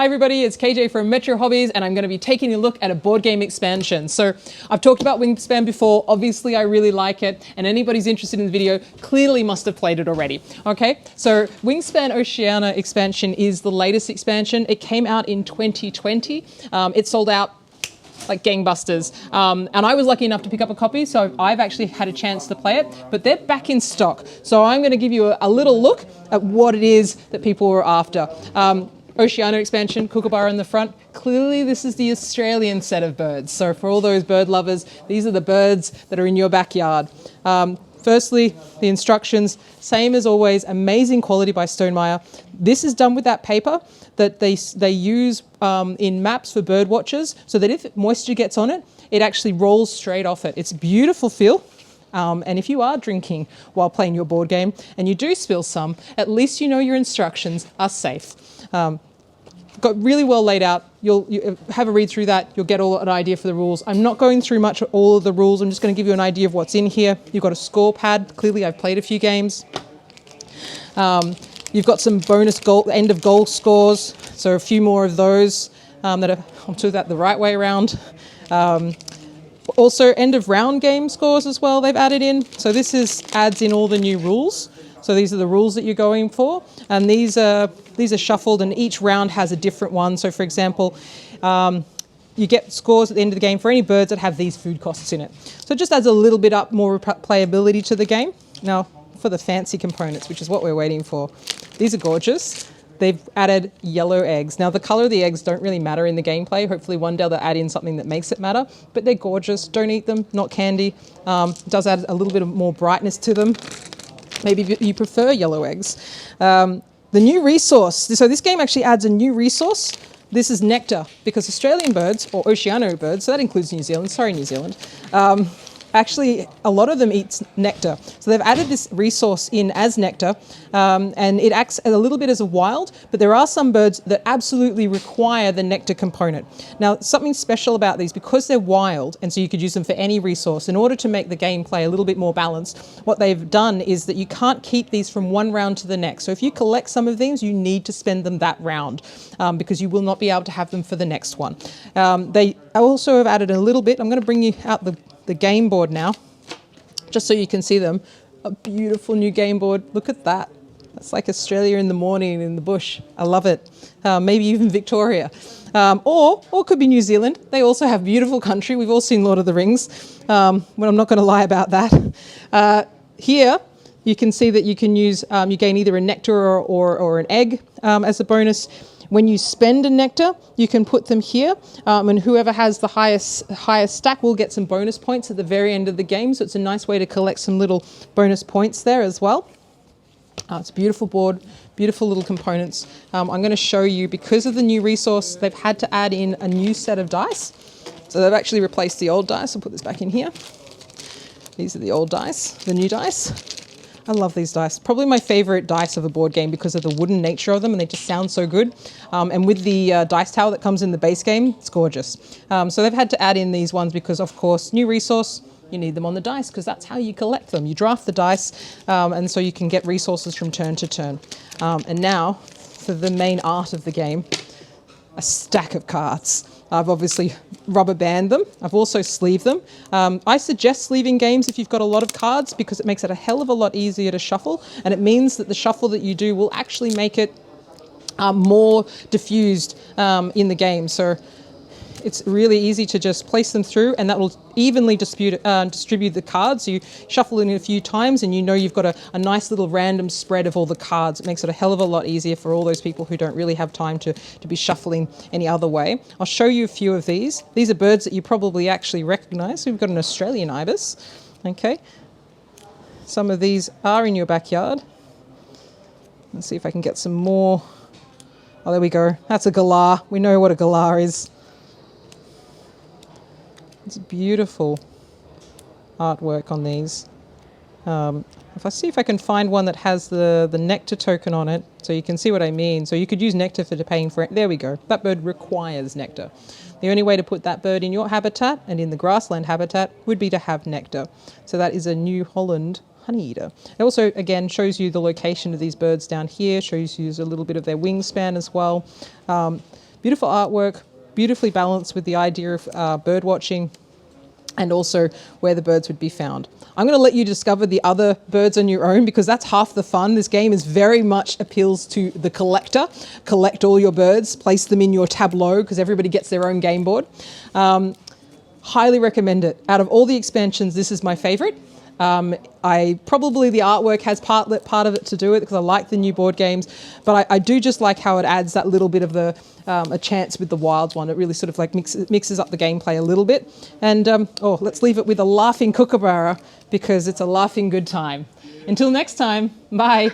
Hi everybody, it's Kayjay from Metro Hobbies, and I'm going to be taking a look at a board game expansion. So I've talked about Wingspan before. Obviously I really like it, and anybody's interested in the video clearly must have played it already. Okay, so Wingspan Oceania expansion is the latest expansion. It came out in 2020. It sold out like gangbusters. And I was lucky enough to pick up a copy, so I've actually had a chance to play it, but they're back in stock. So I'm going to give you a little look at what it is that people were after. Oceania expansion, kookaburra in the front. Clearly this is the Australian set of birds. So for all those bird lovers, these are the birds that are in your backyard. Firstly, the instructions, same as always, amazing quality by Stonemaier. This is done with that paper that they use in maps for bird watchers, so that if moisture gets on it, it actually rolls straight off it. It's a beautiful feel. And if you are drinking while playing your board game and you do spill some, at least you know your instructions are safe. Got really well laid out. You'll have a read through that. You'll get an idea for the rules. I'm not going through much of all of the rules. I'm just going to give you an idea of what's in here. You've got a score pad. Clearly, I've played a few games. You've got some bonus end of goal scores. So a few more of those I'll do that the right way around. Also, end of round game scores as well. They've added in. So this adds in all the new rules. So these are the rules that you're going for, and these are shuffled, and each round has a different one. So for example, you get scores at the end of the game for any birds that have these food costs in it. So it just adds a little bit more playability to the game. Now for the fancy components, which is what we're waiting for. These are gorgeous. They've added yellow eggs. Now the color of the eggs don't really matter in the gameplay. Hopefully one day they'll add in something that makes it matter, but they're gorgeous. Don't eat them, not candy. Does add a little bit of more brightness to them. Maybe you prefer yellow eggs. The new resource. So this game actually adds a new resource. This is nectar, because Australian birds, or Oceania birds, so that includes New Zealand, sorry New Zealand, actually a lot of them eat nectar. So they've added this resource in as nectar, and it acts a little bit as a wild, but there are some birds that absolutely require the nectar component. Now something special about these, because they're wild, and so you could use them for any resource, in order to make the gameplay a little bit more balanced, what they've done is that you can't keep these from one round to the next. So if you collect some of these, you need to spend them that round, because you will not be able to have them for the next one. They also have added a little bit. I'm going to bring you out the game board now, just so you can see them. A beautiful new game board. Look at that. That's like Australia in the morning in the bush. I love it. Maybe even Victoria. Or could be New Zealand. They also have beautiful country. We've all seen Lord of the Rings. Well, I'm not going to lie about that. Here, you can see that you can use, you gain either a nectar or an egg as a bonus. When you spend a nectar, you can put them here, and whoever has the highest stack will get some bonus points at the very end of the game. So it's a nice way to collect some little bonus points there as well. It's a beautiful board, beautiful little components. I'm going to show you, because of the new resource, they've had to add in a new set of dice. So they've actually replaced the old dice. I'll put this back in here. These are the old dice, the new dice. I love these dice. Probably my favorite dice of a board game because of the wooden nature of them, and they just sound so good. And with the dice tower that comes in the base game, it's gorgeous. So they've had to add in these ones because, of course, new resource, you need them on the dice, because that's how you collect them. You draft the dice, and so you can get resources from turn to turn. And now, for the main art of the game, a stack of cards. I've obviously rubber band them. I've also sleeved them. I suggest sleeving games if you've got a lot of cards, because it makes it a hell of a lot easier to shuffle, and it means that the shuffle that you do will actually make it more diffused in the game. So it's really easy to just place them through, and that will evenly distribute the cards. So you shuffle in a few times and you know you've got a nice little random spread of all the cards. It makes it a hell of a lot easier for all those people who don't really have time to be shuffling any other way. I'll show you a few of these. These are birds that you probably actually recognize. We've got an Australian ibis. Okay. Some of these are in your backyard. Let's see if I can get some more. Oh, there we go. That's a galah. We know what a galah is. It's beautiful artwork on these. If I see if I can find one that has the nectar token on it, so you can see what I mean. So you could use nectar for paying for it. There we go. That bird requires nectar. The only way to put that bird in your habitat and in the grassland habitat would be to have nectar. So that is a New Holland honey eater. It also, again, shows you the location of these birds down here, shows you a little bit of their wingspan as well. beautiful artwork, beautifully balanced with the idea of bird watching and also where the birds would be found. I'm going to let you discover the other birds on your own because that's half the fun. This game is very much appeals to the collector. Collect all your birds, place them in your tableau because everybody gets their own game board. Highly recommend it. Out of all the expansions, this is my favorite. I probably the artwork has part of it to do with it because I like the new board games, but I do just like how it adds that little bit of the a chance with the wilds one. It really sort of like mixes up the gameplay a little bit. And let's leave it with a laughing kookaburra because it's a laughing good time. Until next time, bye.